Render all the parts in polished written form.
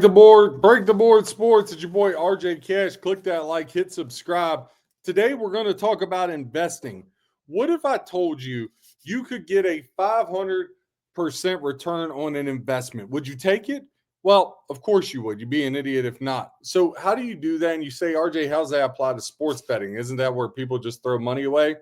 Break the board sports. It's your boy RJ Cash. Click that like, hit subscribe. Today we're going to talk about investing. What if I told you you could get a 500% return on an investment? Would you take it? Well, of course you would. You'd be an idiot if not. So, how do you do that? And you say, RJ, how's that apply to sports betting? Isn't that where people just throw money away?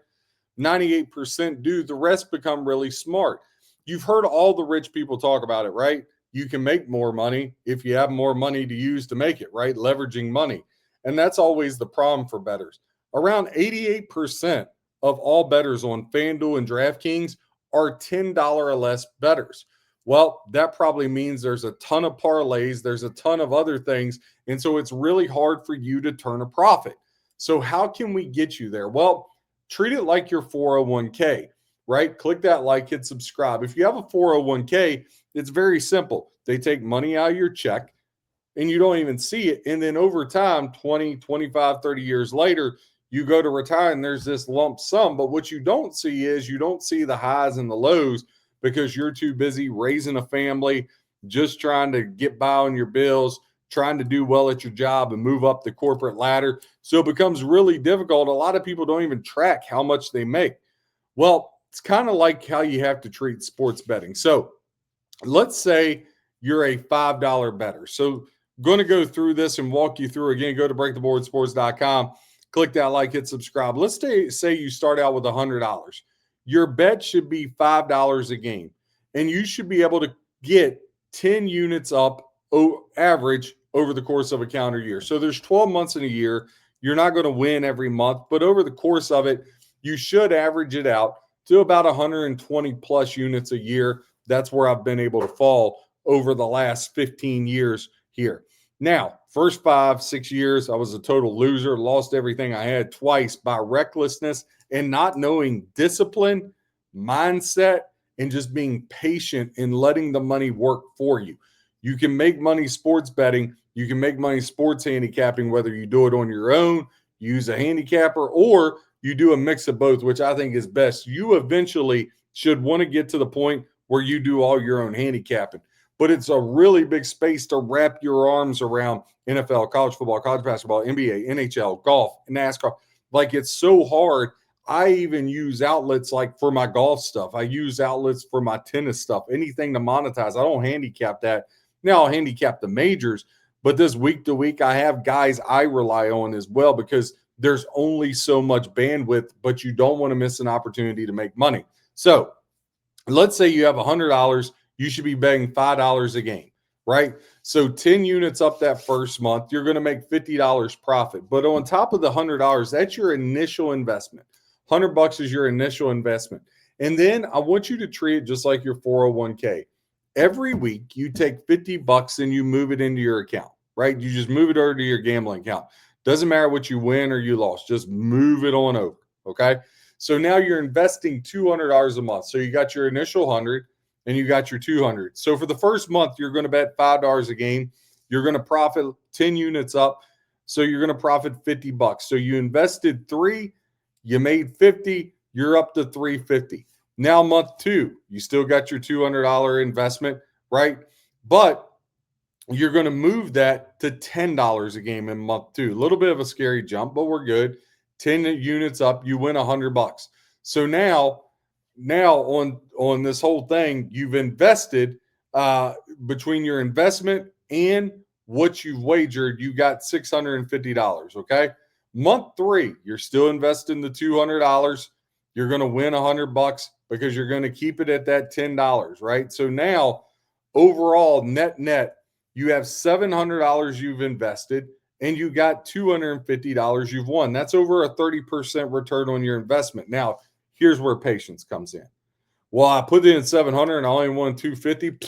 98% do. The rest become really smart. You've heard all the rich people talk about it, right? You can make more money if you have more money to use to make it, right? Leveraging money. And that's always the problem for bettors. Around 88% of all bettors on FanDuel and DraftKings are $10 or less bettors. Well, that probably means there's a ton of parlays, there's a ton of other things. And so it's really hard for you to turn a profit. So, how can we get you there? Well, treat it like your 401k, right? Click that like, hit subscribe. If you have a 401k, it's very simple. They take money out of your check and you don't even see it. And then over time, 20, 25, 30 years later, you go to retire and there's this lump sum. But what you don't see is you don't see the highs and the lows because you're too busy raising a family, just trying to get by on your bills, trying to do well at your job and move up the corporate ladder. So it becomes really difficult. A lot of people don't even track how much they make. Well, it's kind of like how you have to treat sports betting. So let's say you're a $5 bettor. So going to go through this and walk you through again. Go to breaktheboardsports.com, click that like, hit subscribe. Let's say you start out with $100. Your bet should be $5 a game, and you should be able to get 10 units up average over the course of a calendar year. So there's 12 months in a year. You're not going to win every month, but over the course of it, you should average it out to about 120 plus units a year. That's where I've been able to fall over the last 15 years here. Now, first 5-6 years, I was a total loser, lost everything I had twice by recklessness and not knowing discipline, mindset, and just being patient and letting the money work for you. You can make money sports betting. You can make money sports handicapping, whether you do it on your own, use a handicapper, or you do a mix of both, which I think is best. You eventually should want to get to the point where you do all your own handicapping. But it's a really big space to wrap your arms around NFL, college football, college basketball, NBA, NHL, golf, NASCAR. Like, it's so hard. I even use outlets like for my golf stuff. I use outlets for my tennis stuff, anything to monetize. I don't handicap that. Now I'll handicap the majors, but this week to week, I have guys I rely on as well because there's only so much bandwidth, but you don't want to miss an opportunity to make money. So let's say you have $100. You should be betting $5 a game, right? So 10 units up that first month, you're going to make $50 profit. But on top of the $100, that's your initial investment. $100 is your initial investment. And then I want you to treat it just like your 401k. Every week you take $50 and you move it into your account, right? You just move it over to your gambling account. Doesn't matter what you win or you lost, just move it on over, okay? So now you're investing $200 a month. So you got your initial 100 and you got your 200. So for the first month, you're going to bet $5 a game. You're going to profit 10 units up. So you're going to profit $50. So you invested 3, you made 50, you're up to 350. Now month 2, you still got your $200 investment, right? But you're going to move that to $10 a game in month 2. A little bit of a scary jump, but we're good. 10 units up, you win $100. So now on this whole thing, you've invested between your investment and what you've wagered, you got $650. Okay. Month 3, you're still investing the $200. You're going to win $100 because you're going to keep it at that $10, right? So now overall net, you have $700 you've invested and you got $250 you've won. That's over a 30% return on your investment. Now, here's where patience comes in. Well, I put in 700 and I only won 250.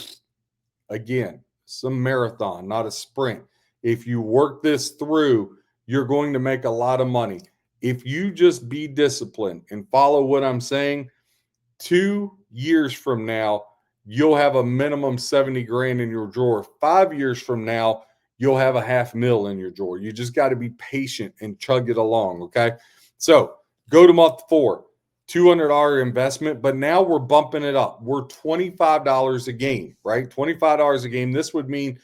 Again, it's a marathon, not a sprint. If you work this through, you're going to make a lot of money. If you just be disciplined and follow what I'm saying, 2 years from now, you'll have a minimum 70 grand in your drawer. 5 years from now, you'll have a $500,000 in your drawer. You just got to be patient and chug it along, okay? So go to month 4, $200 investment, but now we're bumping it up. We're $25 a game, right? $25 a game. This would mean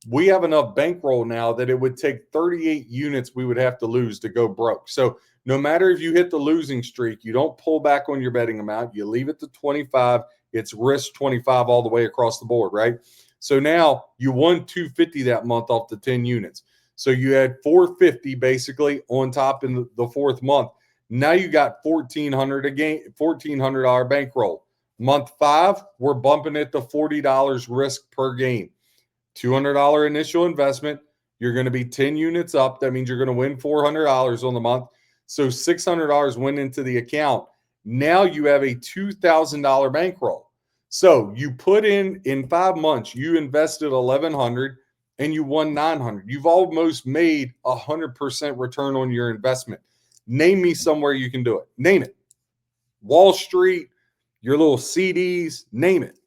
we have enough bankroll now that it would take 38 units we would have to lose to go broke. So no matter if you hit the losing streak, you don't pull back on your betting amount. You leave it to 25. It's risk 25 all the way across the board, right? So now you won 250 that month off the 10 units. So you had 450 basically on top in the fourth month. Now you got 1,400 a game, $1,400 bankroll. Month 5, we're bumping it to $40 risk per game. $200 initial investment. You're going to be 10 units up. That means you're going to win $400 on the month. So $600 went into the account. Now you have a $2,000 bankroll. So you put in 5 months, you invested 1,100 and you won 900. You've almost made 100% return on your investment. Name me somewhere you can do it. Name it. Wall Street, your little CDs, name it.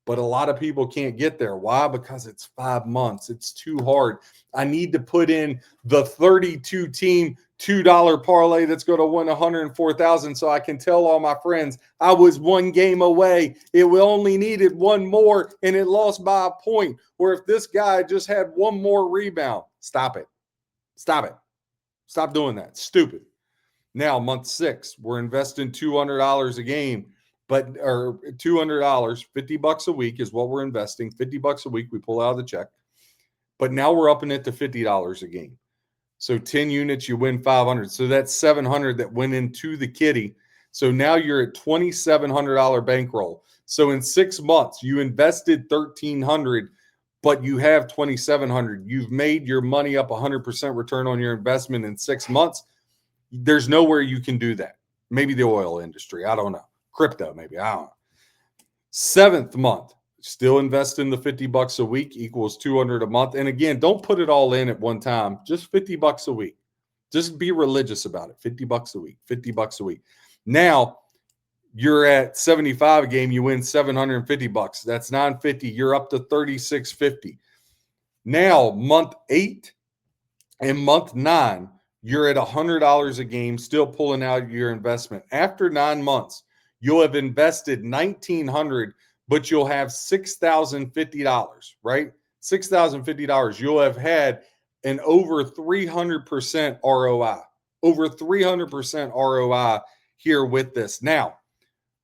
But a lot of people can't get there. Why? Because it's 5 months. It's too hard. I need to put in the 32 team $2 parlay that's going to win 104,000 so I can tell all my friends I was 1 game away. It only needed 1 more and it lost by a point. Or if this guy just had 1 more rebound, stop it. Stop it. Stop doing that. Stupid. Now, month 6, we're investing $200 a game. Or $200, $50 a week is what we're investing. $50 a week, we pull out of the check. But now we're upping it to $50 a game. So 10 units, you win 500. So that's 700 that went into the kitty. So now you're at $2,700 bankroll. So in 6 months, you invested 1,300, but you have 2,700. You've made your money up 100% return on your investment in 6 months. There's nowhere you can do that. Maybe the oil industry. I don't know. Crypto, maybe. I don't know. 7th month, still invest in the $50 a week equals 200 a month. And again, don't put it all in at one time. Just $50 a week. Just be religious about it. $50 a week. $50 a week. Now you're at 75 a game. You win $750. That's $950. You're up to $36.50. Now month 8 and month 9, you're at $100 a game, still pulling out your investment. After 9 months, you'll have invested $1,900, but you'll have $6,050, right? $6,050. You'll have had an over 300% ROI. Over 300% ROI here with this. Now,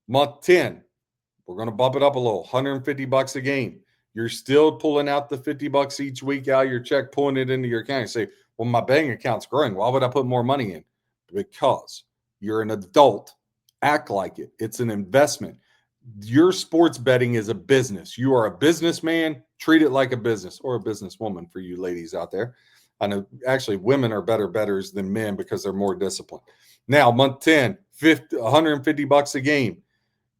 month 10, we're going to bump it up a little, $150 a game. You're still pulling out the $50 each week out of your check, pulling it into your account. You say, well, my bank account's growing. Why would I put more money in? Because you're an adult. Act like it. It's an investment. Your sports betting is a business. You are a businessman. Treat it like a business, or a businesswoman for you ladies out there. I know actually women are better bettors than men because they're more disciplined. Now, month 10, $150 a game.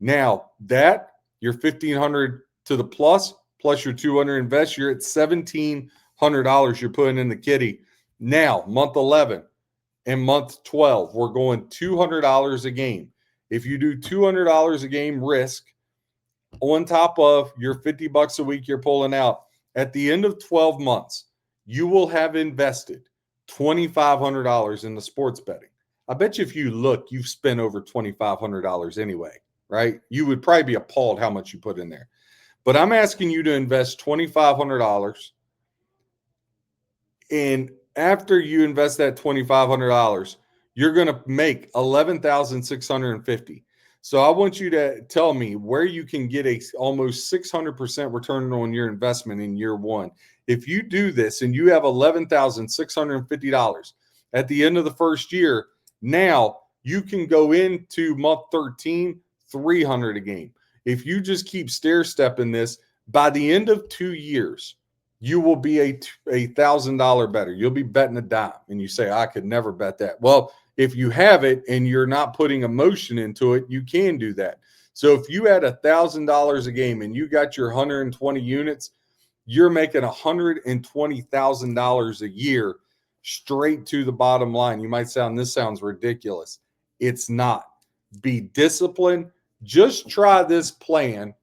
Now that you're $1,500 to the plus your 200 invest, you're at $1,700 you're putting in the kitty. Now, month 11 and month 12, we're going $200 a game. If you do $200 a game risk on top of your $50 a week you're pulling out, at the end of 12 months, you will have invested $2,500 in the sports betting. I bet you if you look, you've spent over $2,500 anyway, right? You would probably be appalled how much you put in there. But I'm asking you to invest $2,500. And after you invest that $2,500, you're going to make $11,650. So I want you to tell me where you can get a almost 600% return on your investment in year 1. If you do this and you have $11,650 at the end of the first year, now you can go into month 13, $300 a game. If you just keep stair-stepping this, by the end of 2 years, you will be a $1,000 better. You'll be betting a dime. And you say, I could never bet that. Well, if you have it and you're not putting emotion into it, you can do that. So if you had $1,000 a game and you got your 120 units, you're making $120,000 a year straight to the bottom line. You might sound, this sounds ridiculous. It's not. Be disciplined. Just try this plan